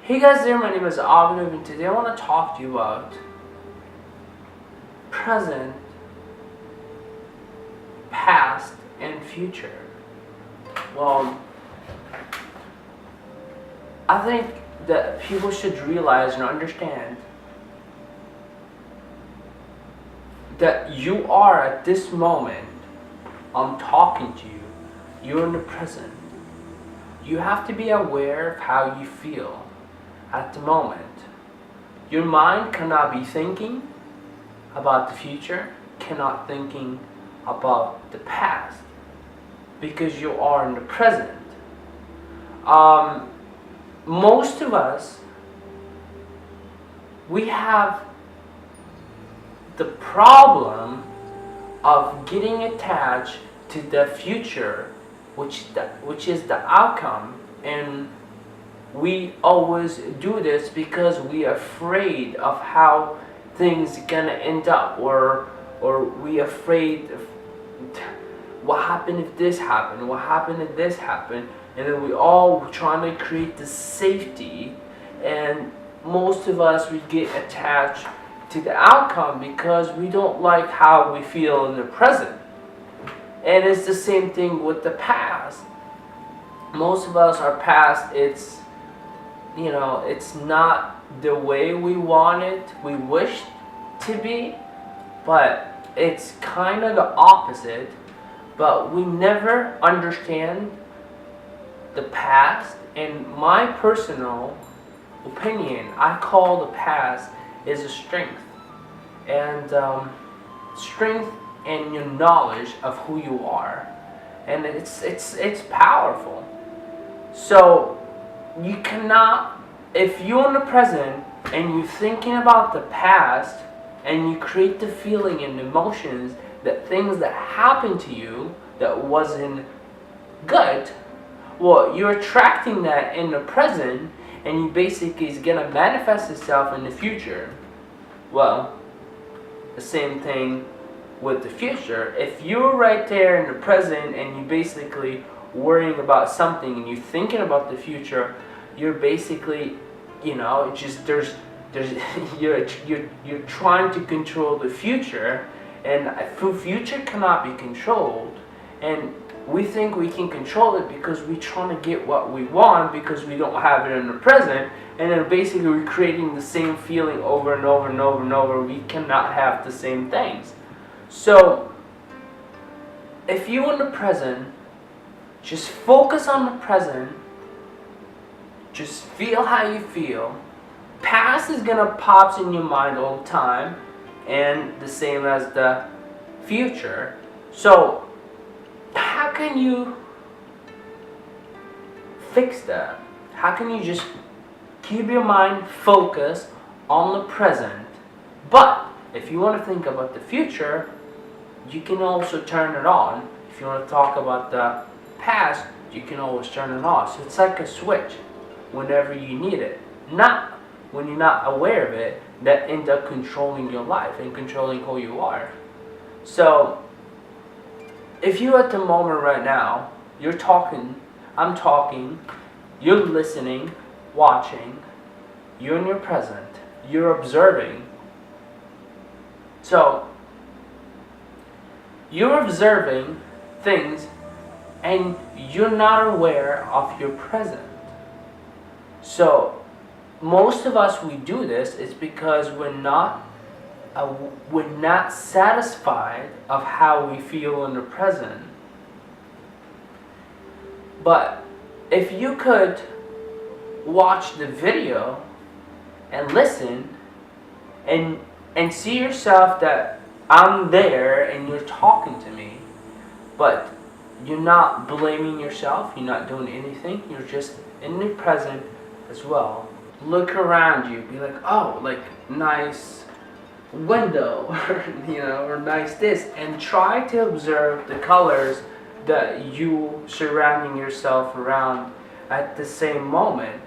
Hey guys there, my name is Abhinav and today I want to talk to you about present, past, and future. Well, I think that people should realize and understand that you are at this moment, I'm talking to you, you're in the present. You have to be aware of how you feel at the moment. Your mind cannot be thinking about the future, cannot thinking about the past, because you are in the present. Most of us, we have the problem of getting attached to the future, which is the outcome, and we always do this because we are afraid of how things gonna end up, or we afraid of what happened if this happened, what happened if this happened, and then we all trying to create the safety, and most of us, we get attached to the outcome because we don't like how we feel in the present. And it's the same thing with the past. Most of us, our past, it's not the way we want it, we wish to be, but it's kind of the opposite. But we never understand the past. In my personal opinion, I call the past is a strength, and strength and your knowledge of who you are, and it's powerful. So you cannot, if you're in the present and you're thinking about the past and you create the feeling and emotions that things that happened to you that wasn't good, well, you're attracting that in the present, and you basically is gonna manifest itself in the future. Well, the same thing with the future. If you're right there in the present and you basically worrying about something and you're thinking about the future, you're basically, just there's you're trying to control the future, and the future cannot be controlled. And we think we can control it because we're trying to get what we want because we don't have it in the present, and then basically we're creating the same feeling over and over and over and over. We cannot have the same things. So if you're in the present, just focus on the present. Just feel how you feel. Past is gonna pops in your mind all the time, and the same as the future. So how can you fix that? How can you just keep your mind focused on the present? But if you want to think about the future, you can also turn it on. If you want to talk about the past, you can always turn it off. So it's like a switch whenever you need it. Not when you're not aware of it, that ends up controlling your life and controlling who you are. So if you're at the moment right now, you're talking, I'm talking, you're listening, watching, you're in your present, you're observing. So you're observing things and you're not aware of your present. So most of us, we do this is because we're not satisfied of how we feel in the present. But if you could watch the video and listen and see yourself that I'm there and you're talking to me, but you're not blaming yourself, you're not doing anything, you're just in the present as well. Look around you, be like, oh, like nice window, or nice this, and try to observe the colors that you surrounding yourself around at the same moment.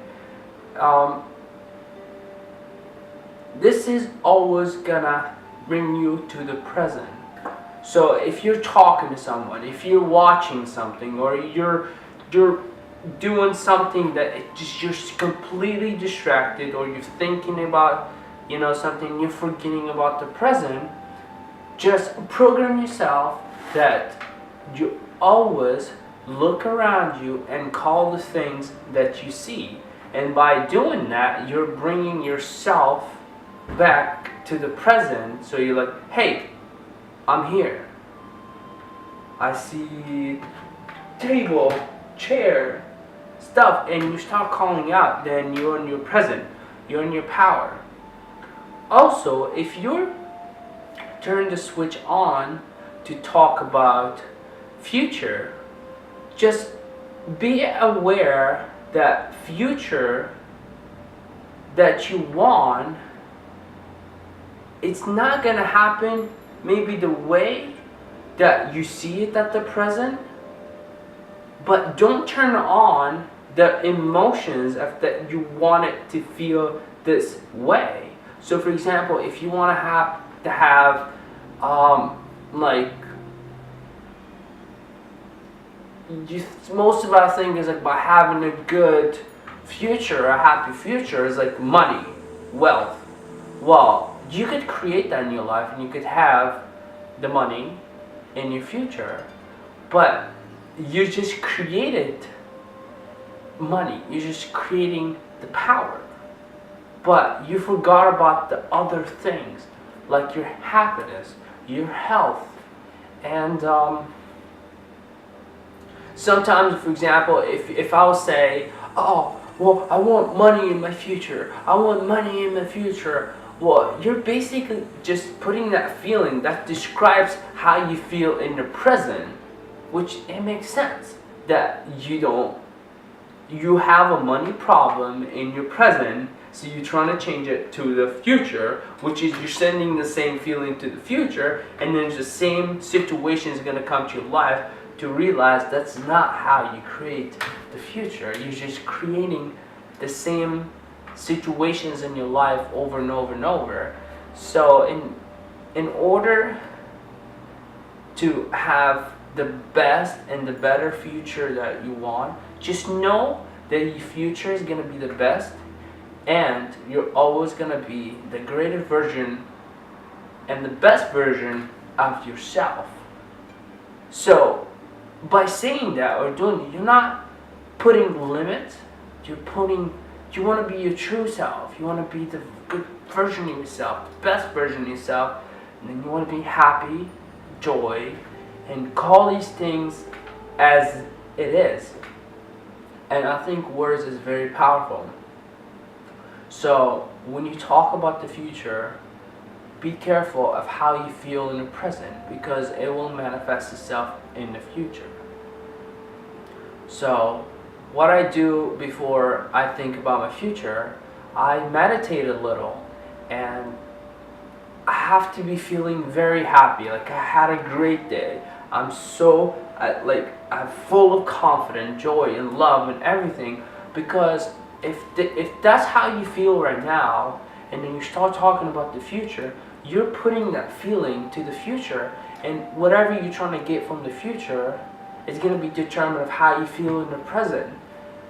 This is always gonna bring you to the present. So if you're talking to someone, if you're watching something, or you're doing something that it just you're completely distracted, or you're thinking about something, you're forgetting about the present. Just program yourself that you always look around you and call the things that you see. And by doing that, you're bringing yourself back to the present. So you're like, hey, I'm here. I see table, chair, stuff, and you start calling out, then you're in your present. You're in your power. Also, if you're turn the switch on to talk about future, just be aware that future that you want, it's not gonna happen maybe the way that you see it at the present, but don't turn on the emotions of that you want it to feel this way. So for example, if you want to have like most of our thing is like by having a good future, a happy future is like money, wealth. Well, you could create that in your life, and you could have the money in your future, but you just created money. You're just creating the power, but you forgot about the other things, like your happiness, your health, and sometimes, for example, if I will say, oh, well, I want money in my future, I want money in my future, well, you're basically just putting that feeling that describes how you feel in the present, which it makes sense that you have a money problem in your present, so you're trying to change it to the future, which is you're sending the same feeling to the future, and then the same situation is going to come to your life to realize that's not how you create the future. You're just creating the same situations in your life over and over and over. So in order to have the best and the better future that you want, just know that your future is going to be the best, and you're always going to be the greatest version and the best version of yourself. So by saying that or doing it, you're not putting limits. You want to be your true self. You want to be the good version of yourself, the best version of yourself, and then you want to be happy, joy, and call these things as it is. And I think words is very powerful. So when you talk about the future, be careful of how you feel in the present, because it will manifest itself in the future. So what I do before I think about my future, I meditate a little, and I have to be feeling very happy, like I had a great day. I'm full of confidence, joy, and love, and everything. Because if that's how you feel right now, and then you start talking about the future, you're putting that feeling to the future, and whatever you're trying to get from the future is going to be determined of how you feel in the present.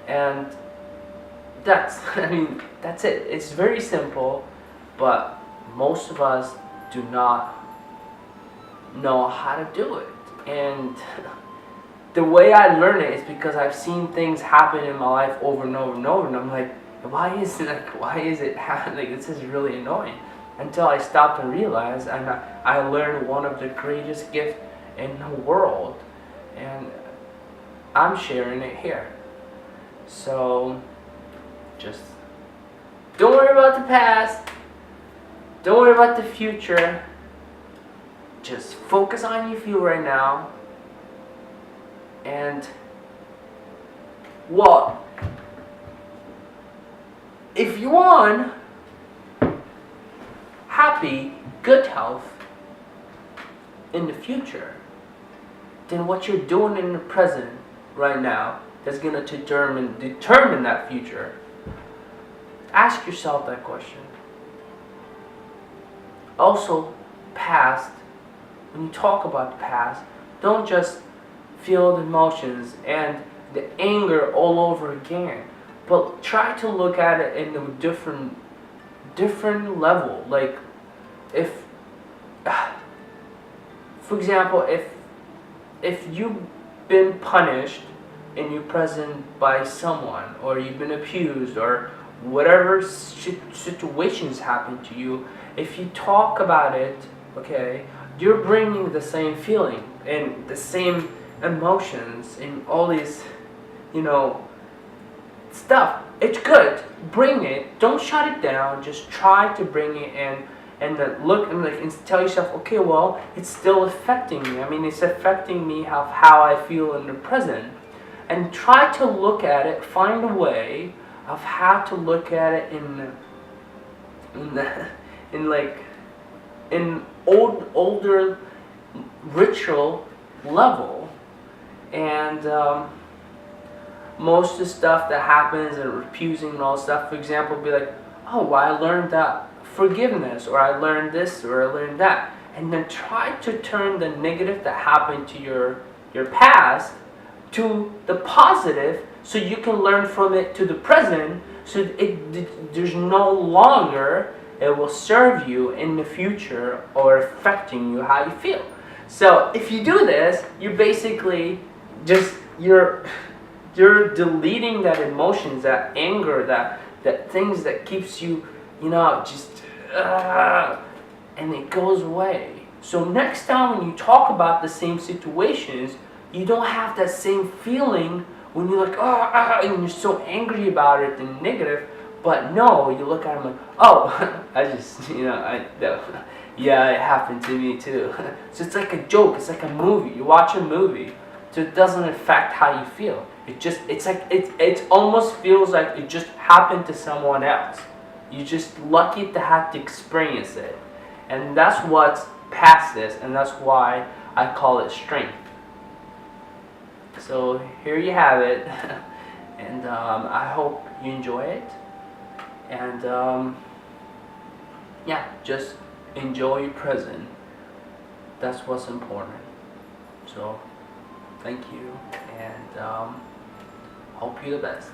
And that's that's it. It's very simple, but most of us do not know how to do it. And the way I learn it is because I've seen things happen in my life over and over and over, and I'm like, why is it happening? This is really annoying. Until I stopped and realized, and I learned one of the greatest gifts in the world, and I'm sharing it here. So just don't worry about the past, don't worry about the future, just focus on you feel right now. And well, if you want happy, good health in the future, then what you're doing in the present right now that's going to determine that future. Ask yourself that question. Also, past, when you talk about the past, don't just feel the emotions and the anger all over again. But try to look at it in a different level. Like, if, for example, if you've been punished and you're present by someone, or you've been abused, or whatever situations happen to you, if you talk about it, okay, you're bringing the same feeling and the same emotions and all these, you know, stuff. It's good. Bring it. Don't shut it down. Just try to bring it in, and then look and like and tell yourself, okay, well, it's still affecting me. I mean, it's affecting me how I feel in the present, and try to look at it. Find a way of how to look at it in older ritual level, and most of the stuff that happens and refusing and all stuff, for example, be like, oh, well, I learned that forgiveness, or I learned this, or I learned that, and then try to turn the negative that happened to your past to the positive, so you can learn from it to the present, so there's no longer it will serve you in the future or affecting you how you feel. So if you do this, you basically just you're deleting that emotions, that anger, that things that keeps you, just and it goes away. So next time when you talk about the same situations, you don't have that same feeling when you're like, and you're so angry about it and negative. But no, you look at them like, oh, I just, yeah, it happened to me too. So it's like a joke. It's like a movie. You watch a movie, so it doesn't affect how you feel. It almost feels like it just happened to someone else. You're just lucky to have to experience it, and that's what's past this, and that's why I call it strength. So here you have it, and I hope you enjoy it. And yeah, just enjoy your present. That's what's important. So thank you, and hope you the best.